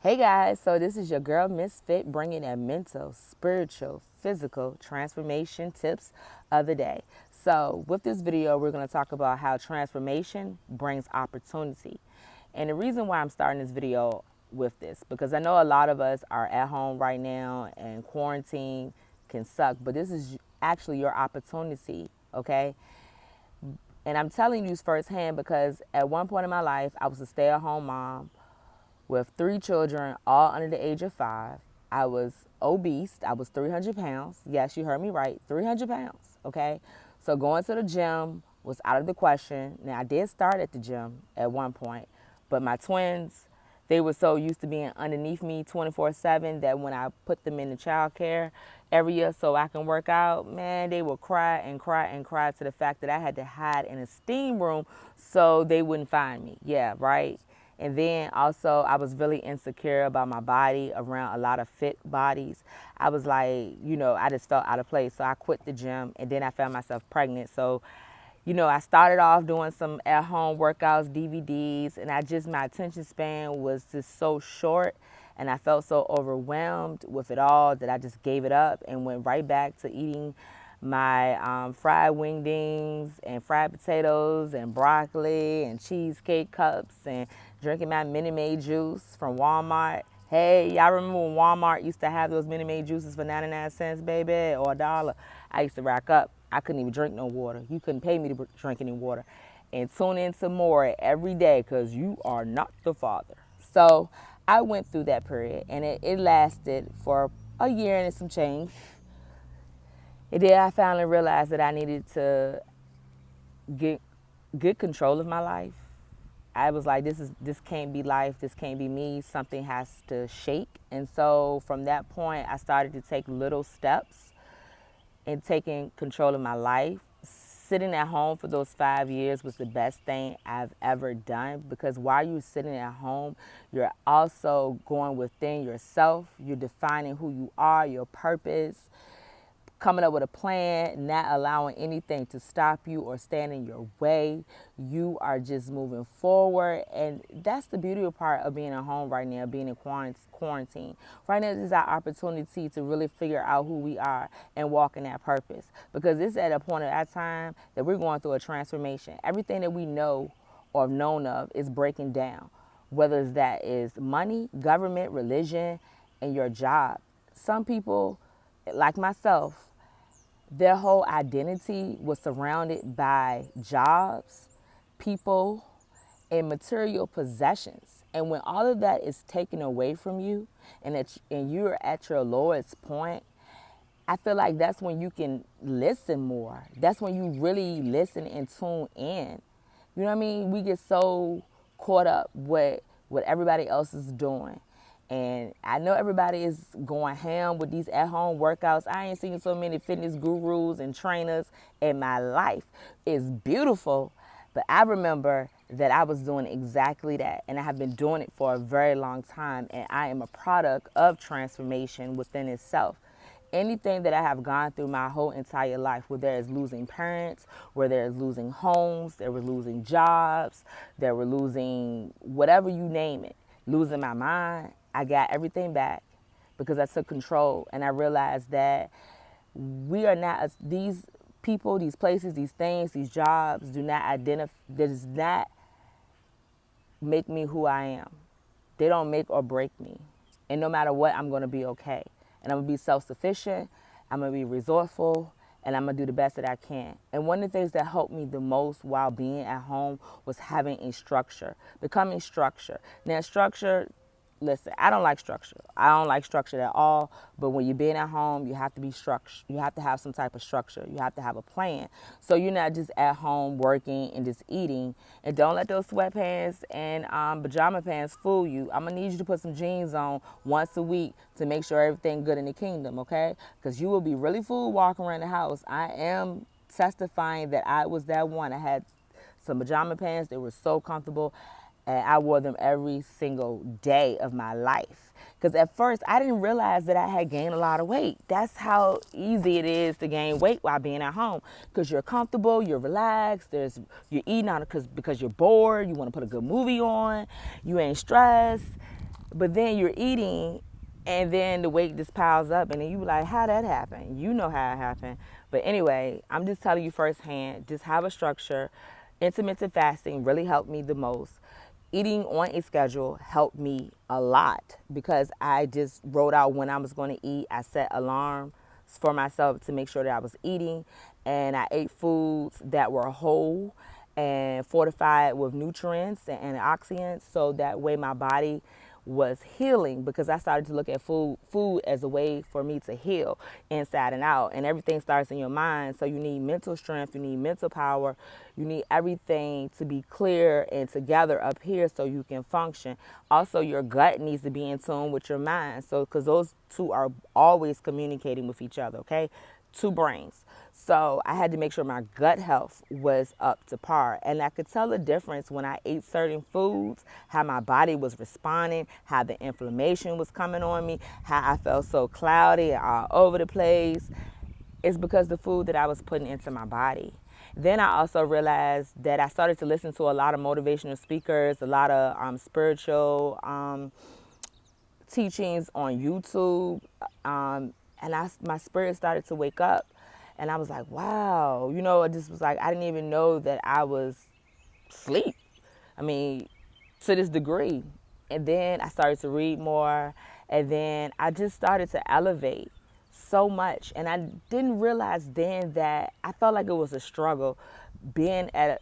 Hey guys, so this is your girl Misfit bringing a mental, spiritual, physical transformation tips of the day. So, with this video, we're going to talk about how transformation brings opportunity. And the reason why I'm starting this video with this, because I know a lot of us are at home right now and quarantine can suck, but this is actually your opportunity, okay? And I'm telling you this firsthand because at one point in my life, I was a stay at home mom with 3 children, all under the age of 5. I was obese. I was 300 pounds. Yes, you heard me right, 300 pounds, okay? So going to the gym was out of the question. Now, I did start at the gym at one point, but my twins, they were so used to being underneath me 24/7 that when I put them in the child care area so I can work out, man, they would cry and cry and cry to the fact that I had to hide in a steam room so they wouldn't find me. Yeah, right? And then also, I was really insecure about my body around a lot of fit bodies. I was like, I just felt out of place. So I quit the gym and then I found myself pregnant. So, I started off doing some at home workouts, DVDs, and my attention span was just so short. And I felt so overwhelmed with it all that I just gave it up and went right back to eating my fried wingdings and fried potatoes and broccoli and cheesecake cups and drinking my Minute Maid juice from Walmart. Hey, y'all remember when Walmart used to have those Minute Maid juices for 99 cents, baby, or $1? I used to rack up. I couldn't even drink no water. You couldn't pay me to drink any water. And tune in to more every day because you are not the father. So I went through that period and it lasted for a year and some change. And then I finally realized that I needed to get good control of my life. I was like, this can't be life. This can't be me. Something has to shake. And so from that point, I started to take little steps in taking control of my life. Sitting at home for those 5 years was the best thing I've ever done because while you're sitting at home, you're also going within yourself. You're defining who you are, your purpose, coming up with a plan, not allowing anything to stop you or stand in your way. You are just moving forward. And that's the beautiful part of being at home right now, being in quarantine. Right now, this is our opportunity to really figure out who we are and walk in that purpose. Because it's at a point of that time that we're going through a transformation. Everything that we know or have known of is breaking down, whether that is money, government, religion, and your job. Some people, like myself, their whole identity was surrounded by jobs, people, and material possessions. And when all of that is taken away from you and you're at your lowest point, I feel like that's when you can listen more. That's when you really listen and tune in. You know what I mean? We get so caught up with what everybody else is doing. And I know everybody is going ham with these at-home workouts. I ain't seen so many fitness gurus and trainers in my life. It's beautiful, but I remember that I was doing exactly that. And I have been doing it for a very long time. And I am a product of transformation within itself. Anything that I have gone through my whole entire life, where there is losing parents, where there is losing homes, there were losing jobs, there were losing whatever you name it, losing my mind, I got everything back because I took control and I realized that we are not, these people, these places, these things, these jobs do not identify, does not make me who I am. They don't make or break me. And no matter what, I'm going to be okay. And I'm going to be self-sufficient. I'm going to be resourceful. And I'm going to do the best that I can. And one of the things that helped me the most while being at home was having a structure, becoming structure. Now, structure, listen, I don't like structure. I don't like structure at all. But when you're being at home, you have to be structured. You have to have some type of structure. You have to have a plan. So you're not just at home working and just eating. And don't let those sweatpants and pajama pants fool you. I'm going to need you to put some jeans on once a week to make sure everything good in the kingdom, okay? Because you will be really fooled walking around the house. I am testifying that I was that one. I had some pajama pants. They were so comfortable. And I wore them every single day of my life. Because at first, I didn't realize that I had gained a lot of weight. That's how easy it is to gain weight while being at home. Because you're comfortable, you're relaxed, you're eating on it because you're bored, you want to put a good movie on, you ain't stressed. But then you're eating, and then the weight just piles up, and then you be like, how that happened? You know how it happened. But anyway, I'm just telling you firsthand, just have a structure. Intermittent fasting really helped me the most. Eating on a schedule helped me a lot because I just wrote out when I was going to eat. I set alarms for myself to make sure that I was eating, and I ate foods that were whole and fortified with nutrients and antioxidants, so that way my body was healing, because I started to look at food as a way for me to heal inside and out. And everything starts in your mind. So you need mental strength, you need mental power, you need everything to be clear and together up here so you can function. Also, your gut needs to be in tune with your mind. So, because those two are always communicating with each other, okay? Two brains. So I had to make sure my gut health was up to par. And I could tell the difference when I ate certain foods, how my body was responding, how the inflammation was coming on me, how I felt so cloudy and all over the place. It's because the food that I was putting into my body. Then I also realized that I started to listen to a lot of motivational speakers, a lot of spiritual teachings on YouTube, and my spirit started to wake up, and I was like, wow, it just was like I didn't even know that I was asleep. I mean, to this degree. And then I started to read more, and then I just started to elevate so much, and I didn't realize then that I felt like it was a struggle being at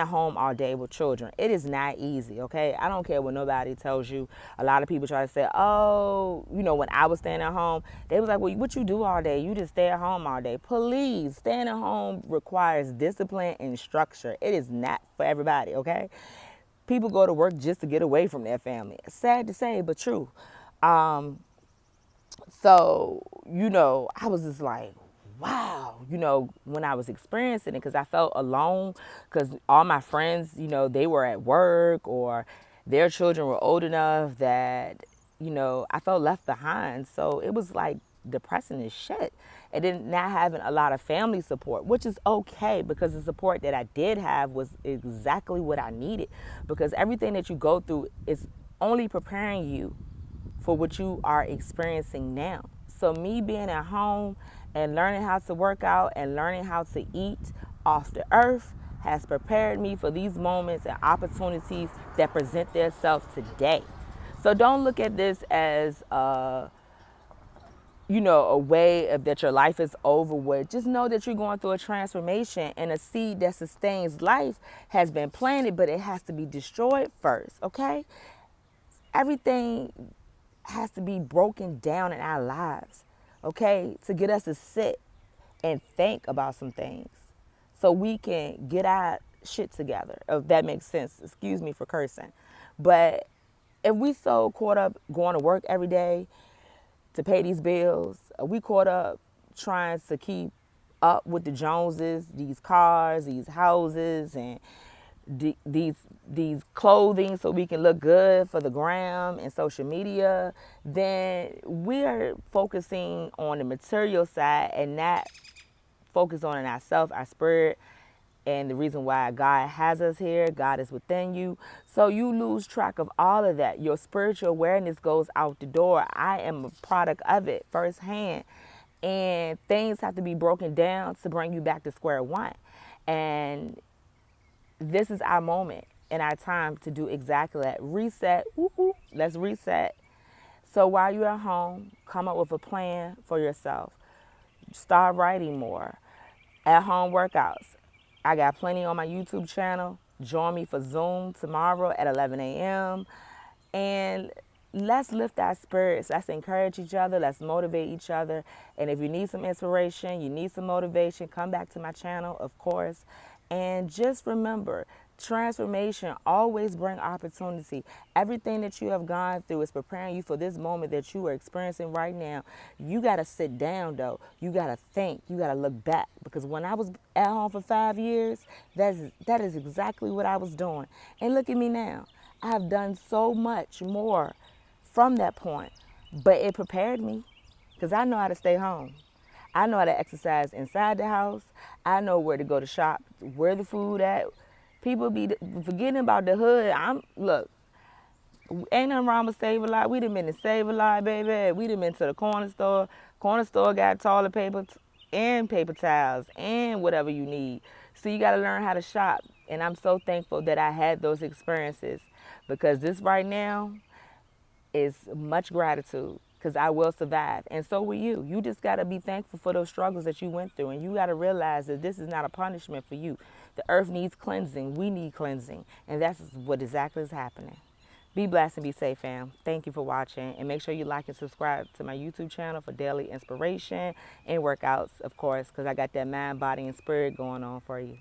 home all day with children. It is not easy, okay? I don't care what nobody tells you. A lot of people try to say, oh, when I was staying at home, they was like, well, what you do all day? You just stay at home all day. Please, staying at home requires discipline and structure. It is not for everybody, okay? People go to work just to get away from their family. Sad to say, but true. So, I was just like, wow, when I was experiencing it, because I felt alone, because all my friends, they were at work or their children were old enough that, I felt left behind. So it was like depressing as shit. And then not having a lot of family support, which is okay, because the support that I did have was exactly what I needed, because everything that you go through is only preparing you for what you are experiencing now. So me being at home and learning how to work out and learning how to eat off the earth has prepared me for these moments and opportunities that present themselves today. So don't look at this as a way of that your life is over with. Just know that you're going through a transformation, and a seed that sustains life has been planted, but it has to be destroyed first, okay? Everything has to be broken down in our lives, okay, to get us to sit and think about some things so we can get our shit together, if that makes sense. Excuse me for cursing. But if we so caught up going to work every day to pay these bills, we caught up trying to keep up with the Joneses, these cars, these houses, and these clothing so we can look good for the gram and social media, then we are focusing on the material side and not focus on ourselves, our spirit, and the reason why God has us here. God is within you. So you lose track of all of that. Your spiritual awareness goes out the door. I am a product of it firsthand. And things have to be broken down to bring you back to square one. And this is our moment and our time to do exactly that. Reset. Woo-hoo. Let's reset. So while you're at home, come up with a plan for yourself. Start writing more. At home workouts. I got plenty on my YouTube channel. Join me for Zoom tomorrow at 11 a.m. And let's lift our spirits. Let's encourage each other. Let's motivate each other. And if you need some inspiration, you need some motivation, come back to my channel, of course. And just remember, transformation always brings opportunity. Everything that you have gone through is preparing you for this moment that you are experiencing right now. You got to sit down, though. You got to think. You got to look back. Because when I was at home for 5 years, that is exactly what I was doing. And look at me now. I have done so much more from that point. But it prepared me, because I know how to stay home. I know how to exercise inside the house. I know where to go to shop, where the food at. People be forgetting about the hood. Look, Ain't nothing wrong with Save-A-Lot. We done been to Save-A-Lot, baby. We done been to the corner store. Corner store got toilet paper and paper towels and whatever you need. So you got to learn how to shop. And I'm so thankful that I had those experiences, because this right now is much gratitude, because I will survive. And so will you. You just got to be thankful for those struggles that you went through. And you got to realize that this is not a punishment for you. The earth needs cleansing. We need cleansing. And that's what exactly is happening. Be blessed and be safe, fam. Thank you for watching. And make sure you like and subscribe to my YouTube channel for daily inspiration and workouts, of course, because I got that mind, body, and spirit going on for you.